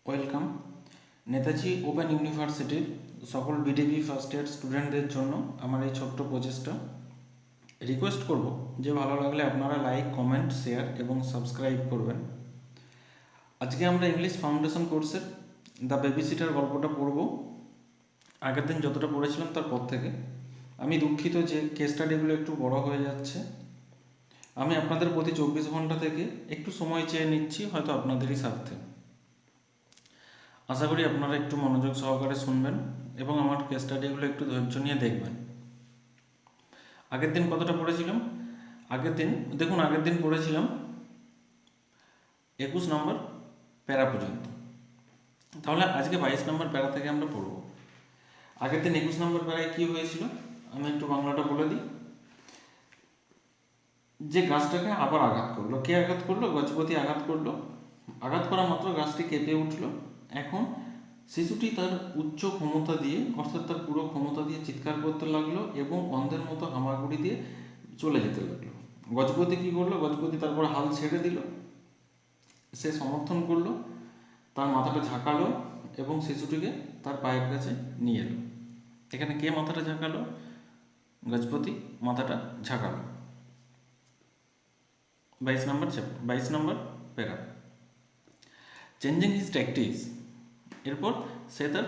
Welcome. Netaji open ইউনিভার্সিটির সকল BDB first year স্টুডেন্টদের জন্য আমার এই ছোট্ট প্রচেষ্টা। রিকোয়েস্ট করব যে ভালো লাগলে আপনারা লাইক, কমেন্ট, শেয়ার এবং সাবস্ক্রাইব করবেন। আজকে আমরা ইংলিশ ফাউন্ডেশন কোর্সের দ্য বেবি সিটার গল্পটা পড়ব। আগের দিন যতটা পড়েছিলাম তার পর থেকে আমি দুঃখিত যে কেস স্টাডিগুলো একটু বড় হয়ে যাচ্ছে। আমি আপনাদের প্রতি 24 ঘন্টা থেকে একটু সময় চেয়ে নিচ্ছি, হয়তো আপনাদেরই স্বার্থে। আশা করি আপনারা একটু মনোযোগ সহকারে শুনবেন এবং আমার কেস স্টাডিগুলো একটু ধৈর্য নিয়ে দেখবেন। আগের দিন কতটা পড়েছিলাম? আগের দিন পড়েছিলাম 21 নম্বর প্যারা পর্যন্ত। তাহলে আজকে 22 নম্বর প্যারা থেকে আমরা পড়ব। আগের দিন 21 নম্বর প্যারায় কী হয়েছিল আমি একটু বাংলাটা বলে দিই। যে গাছটাকে আবার আঘাত করলো, কে আঘাত করলো? গজপতি আঘাত করলো। আঘাত করা মাত্র গাছটি কেঁপে উঠলো। এখন শিশুটি তার উচ্চ ক্ষমতা দিয়ে, অর্থাৎ তার পুরো ক্ষমতা দিয়ে চিৎকার করতে লাগলো এবং অন্ধের মতো হামাগুড়ি দিয়ে চলে যেতে লাগলো। গজপতি কী করলো? গজপতি তারপর হাল ছেড়ে দিল, সে সমর্থন করলো, তার মাথাটা ঝাঁকালো এবং শিশুটিকে তার পায়ের কাছে নিয়ে এলো। এখানে কে মাথাটা ঝাঁকালো? গজপতি মাথাটা ঝাঁকালো। 22 নম্বর প্যারা। চেঞ্জিং হিজ ট্যাকটিক্স, এরপর সে তার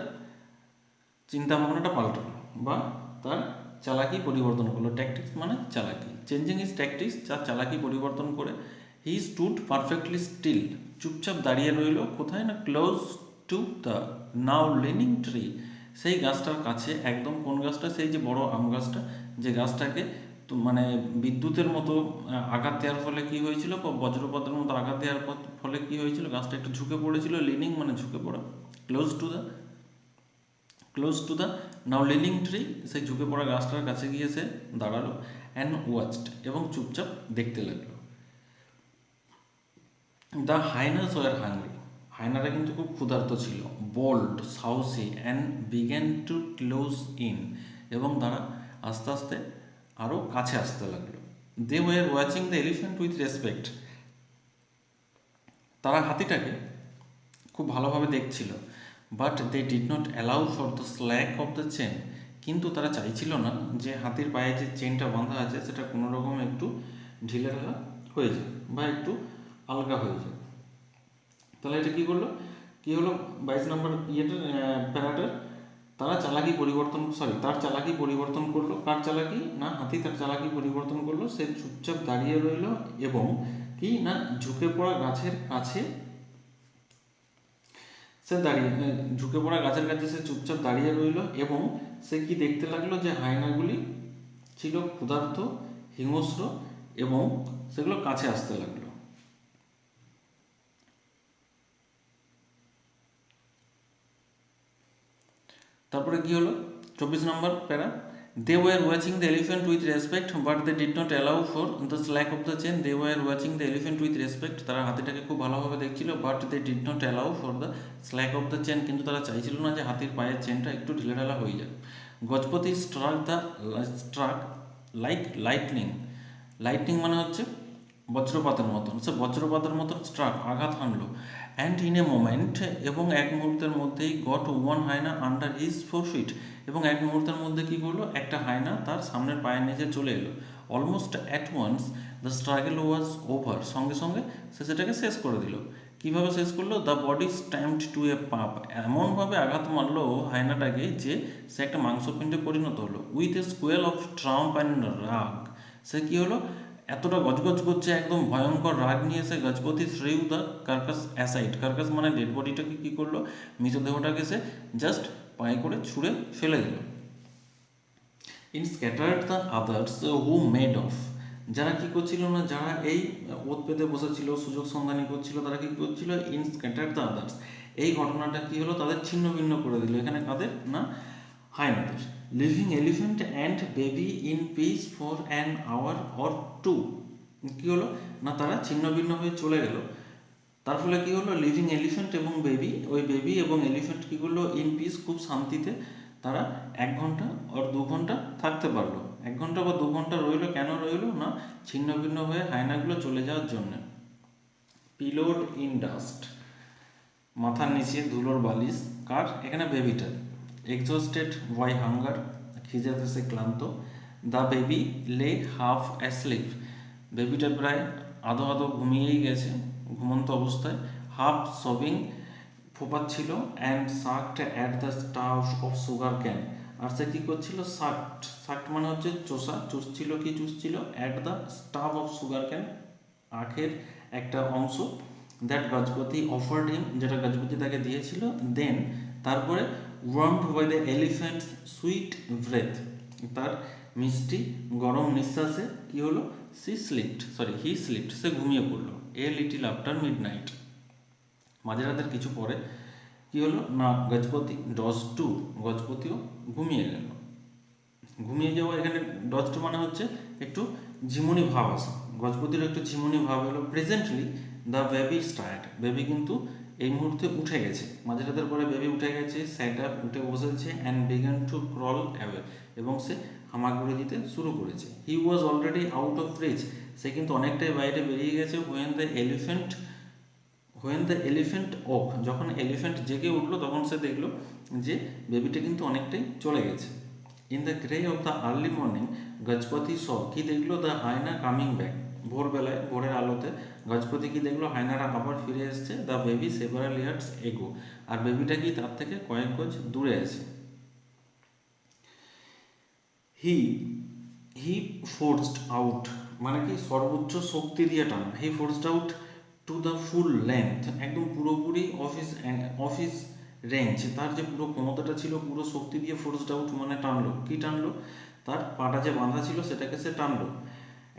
চিন্তাভাবনাটা পাল্টালো বা তার চালাকি পরিবর্তন করলো। ট্যাকটিক্স মানে চালাকি। চেঞ্জিং হিজ ট্যাকটিক্স, তার চালাকি পরিবর্তন করে হি স্টুড পারফেক্টলি স্টিল, চুপচাপ দাঁড়িয়ে রইল। কোথায় না? Close to the now lining tree, সেই গাছটার কাছে। একদম কোন গাছটা? সেই যে বড় আম গাছটা, যে গাছটাকে মানে বিদ্যুতের মতো আঘাত দেওয়ার ফলে কি হয়েছিল, বজ্রপাতের মতো আঘাত দেওয়ার ফলে কি হয়েছিল, গাছটা একটু ঝুঁকে পড়েছিল। লিনিং মানে ঝুঁকে পড়া। Close to the now lining tree, সেই ঝুঁকে পড়া গাছটার কাছে গিয়ে সে দাঁড়ালো। অ্যান্ড ওয়াচড, এবং চুপচাপ দেখতে লাগলো। দ্য হাইনাস ওয়ার হাংরি, হায়নারা কিন্তু খুব ক্ষুধার্ত ছিল। বোল্ড, সাহসী, and began to close in, এবং তারা আস্তে আস্তে আরও কাছে আসতে লাগলো। They were watching the elephant with respect, তারা হাতিটাকে খুব ভালোভাবে দেখছিল। But they did not allow for the slack of the chain, কিন্তু তারা চাইছিল না যে হাতির পায়ে যে চেনটা বাঁধা আছে সেটা কোনো রকম একটু ঢিলেঢালা হয়ে যায় বা একটু আলগা হয়ে যায়। তাহলে এটা কী হলো? 22 নম্বর প্যারাটার তার চালাকি পরিবর্তন করলো। কার চালাকি? না, হাতি তার চালাকি পরিবর্তন করলো। সে চুপচাপ দাঁড়িয়ে রইল এবং কি না, ঝুঁকে পড়া গাছের কাছে সে চুপচাপ দাঁড়িয়ে রইল এবং সে কি দেখতে লাগলো? যে হায়নাগুলি ছিল ক্ষুধার্ত, হিংস্র এবং সেগুলো কাছে আসতে লাগলো। তারপরে কি হলো? 24 নম্বর para. They were watching the elephant with respect but they did not allow for the slack of the chain. They were watching the elephant with respect, তারা হাতিটাকে খুব ভালোভাবে দেখছিল। But they did not allow for the slack of the chain, কিন্তু তারা চাইছিল না যে হাতির পায়ের চেনটা একটু ঢিলেঢালা হয়ে যায়। Gajapati struck like lightning, lightning মানে হচ্ছে বজ্রপাতের মতন, সে বজ্রপাতের মতন স্ট্রাক আঘাত হানলো। অ্যান্ড ইন এ মোমেন্ট, এবং এক মুহূর্তের মধ্যেই got one hyena under his 4 feet, এবং এক মুহূর্তের মধ্যে কী করলো? একটা হায়না তার সামনের পায়ের নিচে চলে এলো। Almost at once the struggle was over, সঙ্গে সঙ্গে সে সেটাকে শেষ করে দিল। কীভাবে শেষ করলো? দ্য বডি স্ট্যাম্পড টু এ পাপ, এমনভাবে আঘাত মারলো হায়নাটাকে যে সে একটা মাংসপিণ্ডে পরিণত হলো। With a squeal of trump and rage, সে কী হলো? এতটা গজগজ করছে, একদম ভয়ঙ্কর রাগ নিয়ে এসে Gajapati threw the carcass aside, carcass মানে ডেড বডিটাকে কী করলো? মৃতদেহটাকে সে জাস্ট পায়ে করে ছুঁড়ে ফেলে দিল। In scattered the others who made of, যারা কী করছিল না, যারা এই ওত পেতে বসেছিল, সুযোগ সন্ধানী করছিল, তারা কী করছিল? ইন স্ক্যাটার্ড দ্য আদার্স, এই ঘটনাটা কী হলো? তাদের ছিন্ন ভিন্ন করে দিল। এখানে কাদের? না, হায়নাদের। Leaving elephant and baby in peace for an hour or two, কী হলো? না, তারা ছিন্ন ভিন্ন হয়ে চলে গেল। তার ফলে কী হলো? লিভিং এলিফ্যান্ট এবং বেবি, ওই বেবি এবং এলিফ্যান্ট কী করলো? ইন পিস, খুব শান্তিতে তারা 1 ঘন্টা আর 2 ঘন্টা থাকতে পারলো। 1 ঘন্টা বা 2 ঘন্টা রইলো। কেন রইলো? না, ছিন্ন ভিন্ন হয়ে হায়নাগুলো চলে যাওয়ার জন্য। পিলোড ইন ডাস্ট, মাথার নিচে ধুলোর বালিশ কার, এখানে বেবিটার। এক্সস্টেড বাই হাঙ্গার, খিদেতে সে ক্লান্ত। The baby lay half asleep, বেবিটা প্রায় আধো আধো ঘুমিয়েই গেছে, ঘুমন্ত অবস্থায়। হাফ সবিং, ফোপাচ্ছিল। And sucked at the stuff of sugar cane, আর সে কী করছিল, সাকড, সাকড মানে হচ্ছে চোষা, চুষছিল, কি চুষছিল, at the stuff of sugar cane, আখের একটা অংশ। দ্যাট গজপতি অফার্ড হিম, যেটা গজপতি তাকে দিয়েছিল। দেন, তারপরে, warmed by the elephant's sweet breath, তার মিষ্টি গরম নিঃশ্বাসে কি হলো, হি স্লিপ্ট, সে ঘুমিয়ে পড়লো। A little after midnight, মাঝরাতের কিছু পরে কি হলো না, গজপতি ডজ টু, গজপতিও ঘুমিয়ে গেল। ঘুমিয়ে যাওয়া, এখানে ডজ টু মানে হচ্ছে একটু ঝিমুনি ভাব আসা, গজপতির একটু ঝিমুনি ভাব এলো। Presently the baby start, baby কিন্তু এই মুহূর্তে উঠে গেছে, মাঝরাতের পরে বেবি উঠে গেছে, স্যাট আপ, উঠে বসেছে। And began to crawl away, এবং সে হামাগুড়ি দিতে শুরু করেছে। He was already out of reach, সে কিন্তু অনেকটাই বাইরে বেরিয়ে গেছে। হোয়েন দ্য এলিফ্যান্ট ওক, যখন এলিফ্যান্ট জেগে উঠলো তখন সে দেখলো যে বেবিটা কিন্তু অনেকটাই চলে গেছে। In the grey of the early morning, Gajapati saw, কি দেখলো, দ্য হায়না কামিং ব্যাক, ভোরবেলায়, ভোরের আলোতে গজপতি কি দেখলো, হায়নারা আবার ফিরে এসছে। The baby several years ago, আর বেবিটা কি তার থেকে কয়েক গজ দূরে আছে। হি হি ফোর্সড আউট, মানে কি সর্বোচ্চ শক্তি দিয়ে টানা। He forced out to the full length, একদম পুরোপুরি অফিস রেঞ্জ, তার যে পুরো ক্ষমতাটা ছিল, পুরো শক্তি দিয়ে ফোর্সড আউট মানে টানলো। কি টানলো, তার পাটা যে বাঁধা ছিল সেটাকে সে টানলো,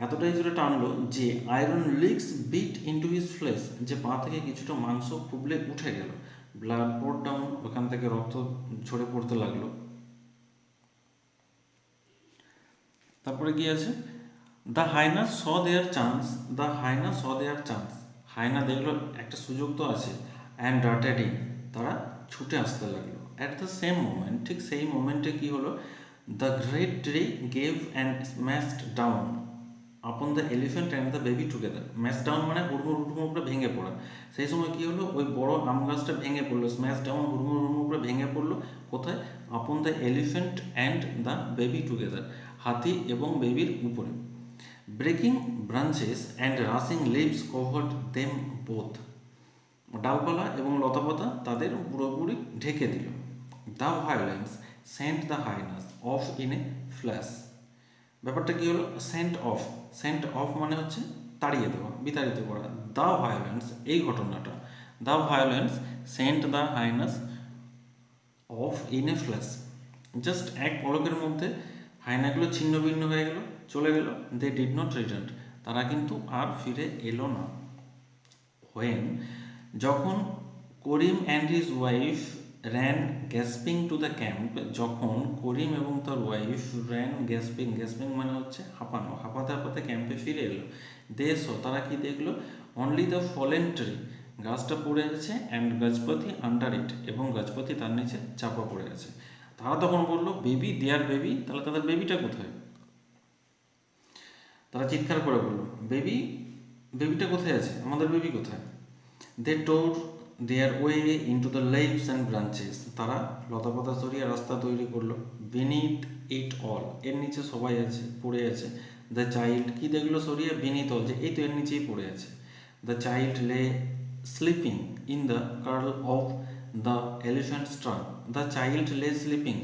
এতটাই জোরে টানলো যে iron links bit into his flesh, যে পা থেকে কিছুটা মাংস খুবলে উঠে গেল। ব্লাড পোর ডাউন, ওখান থেকে রক্ত ঝরে পড়তে লাগলো। তারপরে কি আছে, the hyena saw their chance, hyena দেখলো একটা সুযোগ তো আছে। অ্যান্ড ডার্টেড ইন, তারা ছুটে আসতে লাগলো। অ্যাট দ্য সেম মোমেন্ট, ঠিক সেই মোমেন্টে কি হলো, the great tree gave and smashed down upon the elephant and the baby together. Mash down মানে হুড়মুড় করে ভেঙে পড়া। সেই সময় কি হলো, ওই বড় আম গাছটা ভেঙে পড়লো। স্ম্যাশ ডাউন, হুড়মুড় করে ভেঙে পড়লো। কোথায়, upon the elephant and the baby together, হাতি এবং বেবির উপরে। Breaking branches and rushing leaves covered them both, ডালপালা এবং লতাপাতা তাদের পুরোপুরি ঢেকে দিল। The violence sent the hyenas off in a flash, ব্যাপারটা কি হলো, সেন্ট অফ মানে হচ্ছে তাড়িয়ে দেওয়া, বিতাড়িত করা। দ্য ভায়োলেন্স, এই ঘটনাটা, the violence sent the hyenas off in a flash, just এক পলকের মধ্যে হায়নাগুলো ছিন্ন ভিন্ন হয়ে গেল, চলে গেল। দে ডিড নট রিটার্ন, তারা কিন্তু আর ফিরে এলো না। হোয়েন, যখন, Karim and his wife ran gasping to the camp, যখন করিম এবং তার ওয়াইফ র্যান গ্যাসপিং মানে হচ্ছে হাঁপানো, হাঁপাতে হাঁপাতে ক্যাম্পে ফিরে এলো। তারা কি দেখলো, অনলি দ্য ফলেন ট্রি, গাছটা পড়ে আছে। অ্যান্ড গজপতি আন্ডার ইট, এবং গজপতি তার নিচে চাপা পড়ে আছে। তারা তখন বললো, বেবি, দেয়ার বেবি, তাহলে তাদের বেবিটা কোথায়? তারা চিৎকার করে বললো, বেবিটা কোথায় আছে, আমাদের বেবি কোথায়? They tore their way into the leaves and branches, তারা লতাপাতা সরিয়ে রাস্তা তৈরি করলো। বিনিথ ইট অল, এর নিচে সবাই আছে, পড়ে আছে। দ্য চাইল্ড, কি দেখলো সরিয়ে, বিনিথ অল, যে এই তো এর নিচেই পড়ে আছে। The child lay sleeping in the curl of the elephant's trunk, the child lay sleeping,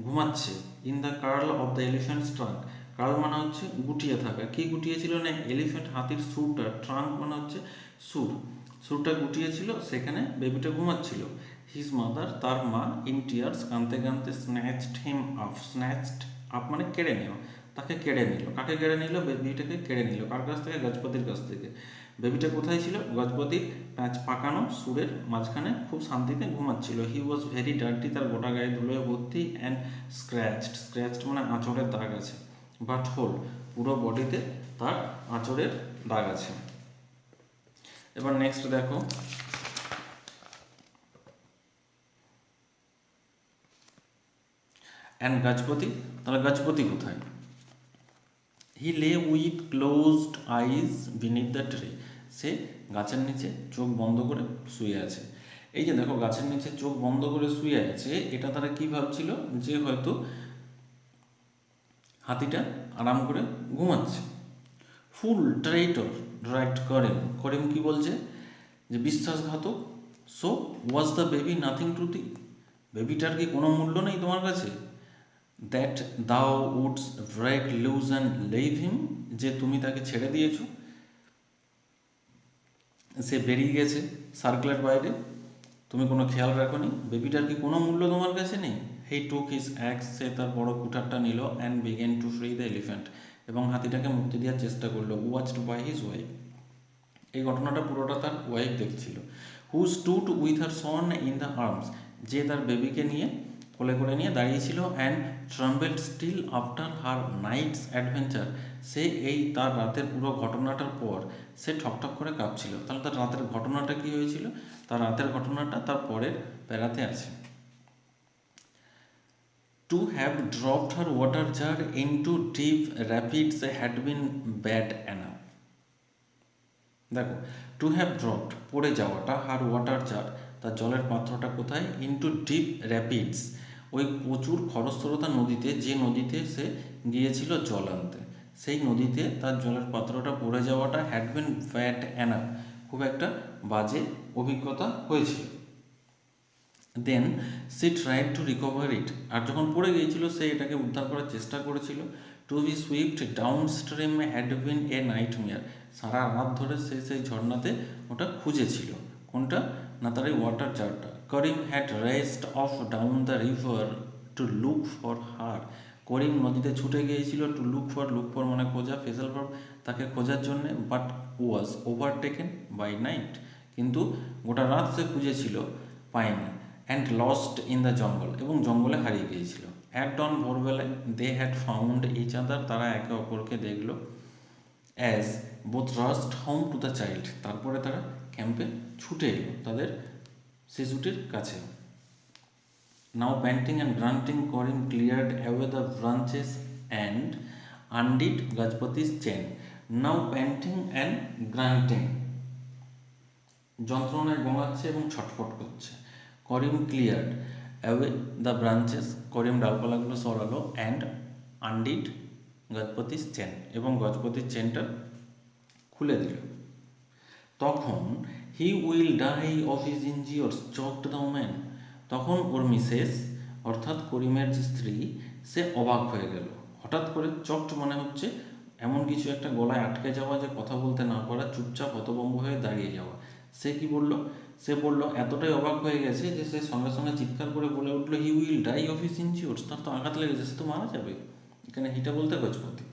ঘুমাচ্ছে। In the curl of the elephant's trunk, curl মানে হচ্ছে গুটিয়ে থাকা, কি গুটিয়েছিল না, এলিফ্যান্ট, হাতির সুরটা, ট্রাঙ্ক মানে হচ্ছে সুরটা গুটিয়েছিল, সেখানে বেবিটা ঘুমাচ্ছিল। হিজ মাদার, তার মা, ইন টিয়ার্স, কাঁদতে কাঁদতে, স্ন্যাচড আপ মানে কেড়ে নেওয়া, তাকে কেড়ে নিল। কাকে কেড়ে নিল, বেবিটাকে কেড়ে নিল। কার কাছ থেকে, গজপতির কাছ থেকে। বেবিটা কোথায় ছিল, গজপতির প্যাঁচ পাকানো সুরের মাঝখানে খুব শান্তিতে ঘুমাচ্ছিল। হি ওয়াজ ভেরি ডার্টি, তার গোটা গায়ে ধুলোয় ভর্তি। অ্যান্ড স্ক্র্যাচড মানে আঁচড়ের দাগ আছে। বাট হোল, পুরো বডিতে তার আঁচড়ের দাগ আছে। এবার নেক্সট দেখো, অ্যান্ড গজপতি, তাহলে গজপতি কোথায়? He lay with closed eyes beneath the tree, সে গাছের নিচে চোখ বন্ধ করে শুয়ে আছে। এই যে দেখো গাছের নিচে চোখ বন্ধ করে শুয়ে আছে, এটা তারা কি ভাবছিল যে হয়তো হাতিটা আরাম করে ঘুমাচ্ছে। ফুল ট্রেটর রাইট করিম, করিম কি বলছে যে বিশ্বাসঘাতক। So was the baby nothing to thee, বেবিটার কি কোনো মূল্য নেই তোমার কাছে? That thou wouldst break loose and leave him, যে তুমি তাকে ছেড়ে দিয়েছো, সে বেরিয়ে গেছে সার্কেলের বাইরে, তুমি কোনো খেয়াল রাখোনি, বেবিটার কি কোনো মূল্য তোমার কাছে নেই? হি টুক হিজ অ্যাক্স, সে তার বড় কুঠারটা নিল, and began to free the elephant, এবং হাতিটাকে মুক্তি দেওয়ার চেষ্টা করলো। ওয়াচড বাই হিজ ওয়াইফ, এই ঘটনাটা পুরোটা তার ওয়াইফ দেখছিল। Who stood with her son in the arms, যে তার বেবিকে নিয়ে কোলে করে নিয়ে দাঁড়িয়েছিল। And trembled still after her night's adventure, সে এই তার রাতের পুরো ঘটনাটার পর সে ঠকঠক করে কাঁপছিল। তাহলে তার রাতের ঘটনাটা কি হয়েছিল? তার রাতের ঘটনাটা তার পরের প্যারাতে আছে। To have dropped her water jar into deep rapids had been bad enough. দেখো, টু হ্যাভ ড্রপড পড়ে যাওয়াটা, হার ওয়াটার জার তার জলের পাত্রটা কোথায়? ইনটু ডিপ র্যাপিডস, ওই প্রচুর খরস্রোতা নদীতে, যে নদীতে সে গিয়েছিল জল আনতে, সেই নদীতে তার জলের পাত্রটা পড়ে যাওয়াটা হ্যাড বিন ব্যাড অ্যানাফ, খুব একটা বাজে অভিজ্ঞতা হয়েছিল। দেন সে ট্রাইড টু রিকভার ইট, আর যখন পড়ে গিয়েছিল সে এটাকে উদ্ধার করার চেষ্টা করেছিল। To be swift downstream had been a nightmare, সারা রাত ধরে সে সেই ঝর্ণাতে ওটা খুঁজেছিল। কোনটা? না, তার এই ওয়াটার জারটা। Karim had raced off down the river to look for her, Karim নদীতে ছুটে গিয়েছিল। টু লুক ফর মানে খোঁজা, ফেসাল ভার্ব, তাকে খোঁজার জন্যে। But was overtaken by night, কিন্তু গোটা রাত সে খুঁজেছিল, পায়নি। And lost in the jungle, এবং জঙ্গলে হারিয়ে গিয়েছিল। অ্যাট ডন ভোরবেলায় they had found each other, তারা একে অপরকে দেখলো। As both rushed home to the child, তারপরে তারা ক্যাম্পে ছুটে এলো তাদের শিশুটির কাছে। Now panting and grunting Karim cleared away the branches and undid Gajapati's chain. Now panting and grunting, যন্ত্রণায় গোঙাচ্ছে এবং ছটফট করছে। Karim cleared away the branches, Karim ডালপালাগুলো সরালো। অ্যান্ড আনডিড গজপতিস চেন, এবং গজপতির চেনটা খুলে দিল। তখন he will die of his injuries choked the woman, তখন ওর মিসেস অর্থাৎ করিমের যে স্ত্রী, সে অবাক হয়ে গেল। হঠাৎ করে, চকড মানে হচ্ছে এমন কিছু একটা গলায় আটকে যাওয়া, যে কথা বলতে না পারা, চুপচাপ হতভম্ব হয়ে দাঁড়িয়ে যাওয়া। সে কি বলল? সে বলল, এতটাই অবাক হয়ে গেছে যে সে সঙ্গে সঙ্গে চিৎকার করে বলে উঠলো, he will die of his injuries, তার তো আঘাত লেগেছে, সে তো মারা যাবে। এখানে হিটা বলতে Gajapati.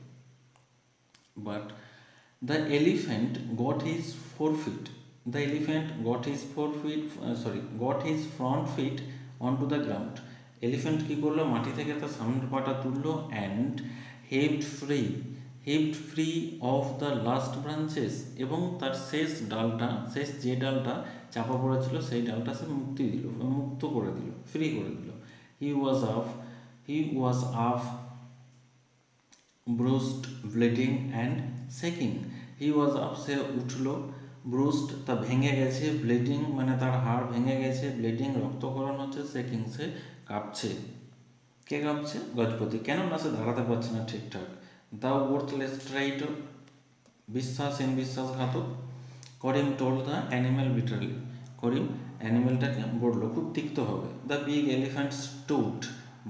But the elephant got his forefeet, the elephant got his forefeet, got his front feet onto the ground. Elephant কী করলো? মাটি থেকে তার সামনের পাটা তুললো। And heaved free of the last branches, এবং তার শেষ ডালটা, শেষ যে ডালটা চাপা পড়েছিল সেই ডালটা সে মুক্ত করে দিল, ফ্রি করে দিল। He was up bruised bleeding and shaking, he was up, সে উঠলো, ব্রুসড তা ভেঙে গেছে, ব্লিডিং মানে তার হাড় ভেঙে গেছে, ব্লিডিং রক্তক্ষরণ হচ্ছে, শেকিং সে কাঁপছে। কে কাঁপছে? গজপতি। কেন না? সে দাঁড়াতে পারছে না ঠিকঠাক। দ্য ওয়ার্থলেস ট্রাইটর, বিশ্বাসঘাতক। Karim told the animal bitterly, Karim অ্যানিম্যালটাকে বললো খুব তিক্তভাবে। দ্য বিগ এলিফ্যান্ট স্টুড,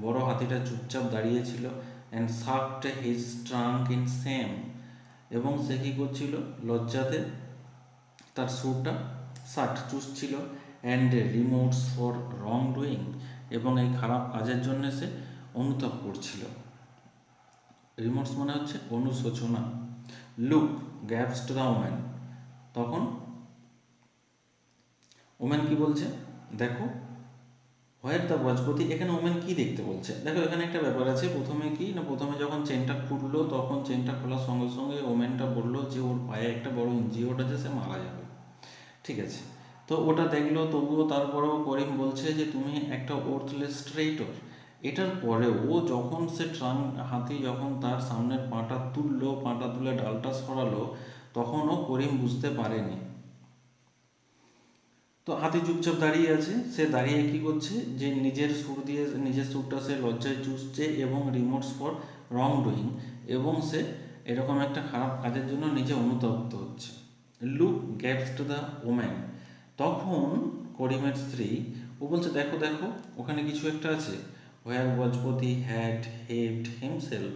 বড় হাতিটা চুপচাপ দাঁড়িয়েছিল। And sucked his trunk in shame, এবং সে কী করছিল? লজ্জাতে তার সুরটা চুষছিল। And remorse for wrongdoing, এবং এই খারাপ কাজের জন্য সে অনুতাপ করছিল। রিমোটস মানে হচ্ছে অনুশোচনা। লুক গ্যাপসড দ্য ওম্যান, তখন ওম্যান কি বলছে? দেখো। হোয়ার দ্য গজপতি, এখানে ওমেন কি দেখতে বলছে? দেখো, এখানে একটা ব্যাপার আছে। প্রথমে কি না, প্রথমে যখন চেনটা খুললো, তখন চেনটা খোলার সঙ্গে সঙ্গে ওমেনটা বললো যে ওর পায়ে একটা বড় ইনজিওর্ড আছে, সে মারা যাবে। ঠিক আছে, তো ওটা দেখলো, তবুও তারপরেও করিম বলছে যে তুমি একটা ওর্থলেস ট্রেইটর। এটার পরেও যখন সে হাতি যখন তার সামনের পাটা তুললো, পাটা তুলে ডালটা সরালো, তখনও করিম বুঝতে পারেনি তো হাতি চুপচাপ দাঁড়িয়ে আছে, সে দাঁড়িয়ে কি করছে, যে নিজের সুর দিয়ে নিজের সুরটা সে লজ্জায় চুষছে এবং রিমোটস ফর রং ডুইং, এবং সে এরকম একটা খারাপ কাজের জন্য নিজে অনুতপ্ত হচ্ছে। Look gaps to the woman, তখন করিমের স্ত্রী ও বলছে, দেখো দেখো ওখানে কিছু একটা আছে। Where Gajapati had heaved himself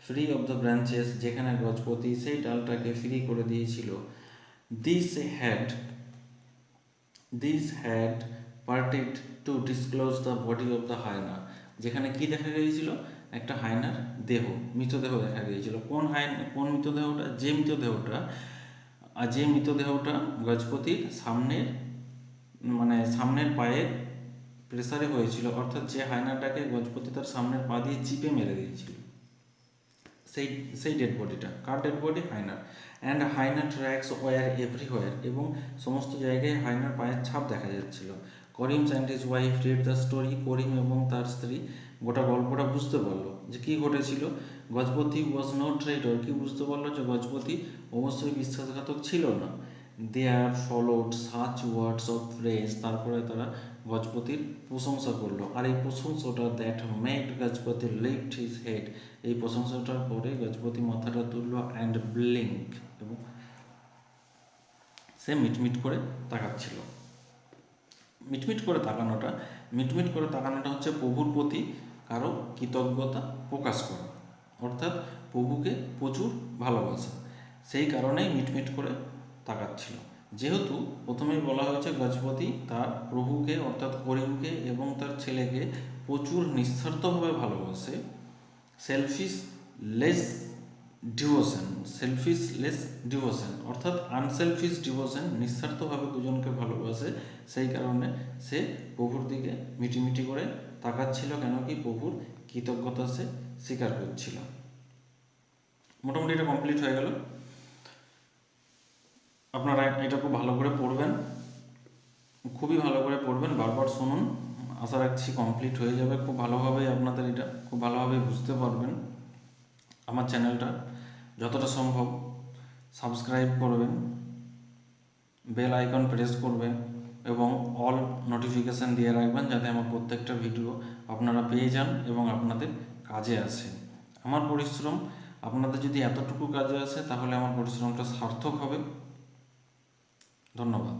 free of the branches, যেখানে গজপতি সেই ডালটাকে ফ্রি করে দিয়েছিল। This had parted to disclose the body of the hyena, যেখানে কি দেখা গিয়েছিল, একটা হায়নার দেহ, মৃতদেহ দেখা গিয়েছিল। কোন মৃতদেহটা, যে মৃতদেহটা গজপতির সামনের পায়ের প্রেসারে হয়েছিল, অর্থাৎ যে হায়নাটাকে গজপতি তার সামনের পা দিয়ে চিপে মেরে দিয়েছিল, সেই সেই ডেড বডিটা। কার ডেড বডি? হায়নার। অ্যান্ড হায়নার ট্র্যাক্স ওয়ার এভরিওয়ার, এবং সমস্ত জায়গায় হায়নার পায়ের ছাপ দেখা যাচ্ছিল। Karim and his wife read the story, Karim এবং তার স্ত্রী গোটা গল্পটা বুঝতে পারলো যে কী ঘটেছিল। গজপতি ওয়াজ নো ট্রেটর, কি বুঝতে পারলো, যে গজপতি অবশ্যই বিশ্বাসঘাতক ছিল না। There followed such words of praise, তারপরে তারা গজপতির প্রশংসা করলো। আর এই প্রশংসাটা that made Gajapati lift his head, এই প্রশংসাটার পরে গজপতি মাথাটা তুললো অ্যান্ড ব্লিঙ্ক, এবং সে মিটমিট করে তাকাচ্ছিল। মিটমিট করে তাকানোটা হচ্ছে প্রভুর প্রতি কারো কৃতজ্ঞতা প্রকাশ করা, অর্থাৎ প্রভুকে প্রচুর ভালোবাসা, সেই কারণেই মিটমিট করে তাকাচ্ছিল। যেহেতু প্রথমেই বলা হয়েছে গজপতি তার প্রভুকে অর্থাৎ করিমকে এবং তার ছেলেকে প্রচুর নিঃস্বার্থভাবে ভালোবাসে, সেলফিশলেস ডিভোশন অর্থাৎ আনসেলফিশ ডিভোশন, নিঃস্বার্থভাবে দুজনকে ভালোবাসে, সেই কারণে সে প্রভুর দিকে মিটিমিটি করে তাকাচ্ছিল, কেন কি প্রভুর কৃতজ্ঞতা সে স্বীকার করছিল। মোটামুটি এটা কমপ্লিট হয়ে গেল। আপনারা এটা খুব ভালো করে পড়বেন, খুবই ভালো করে পড়বেন, বারবার শুনুন, আশা রাখছি কমপ্লিট হয়ে যাবে খুব ভালোভাবে, আপনাদের এটা খুব ভালোভাবে বুঝতে পারবেন। আমার চ্যানেলটা যতটা সম্ভব সাবস্ক্রাইব করবেন, বেল আইকন প্রেস করবেন এবং অল নোটিফিকেশান দিয়ে রাখবেন, যাতে আমার প্রত্যেকটা ভিডিও আপনারা পেয়ে যান এবং আপনাদের কাজে আসে। আমার পরিশ্রম আপনাদের যদি এতটুকু কাজে আসে, তাহলে আমার পরিশ্রমটা সার্থক হবে। ধন্যবাদ।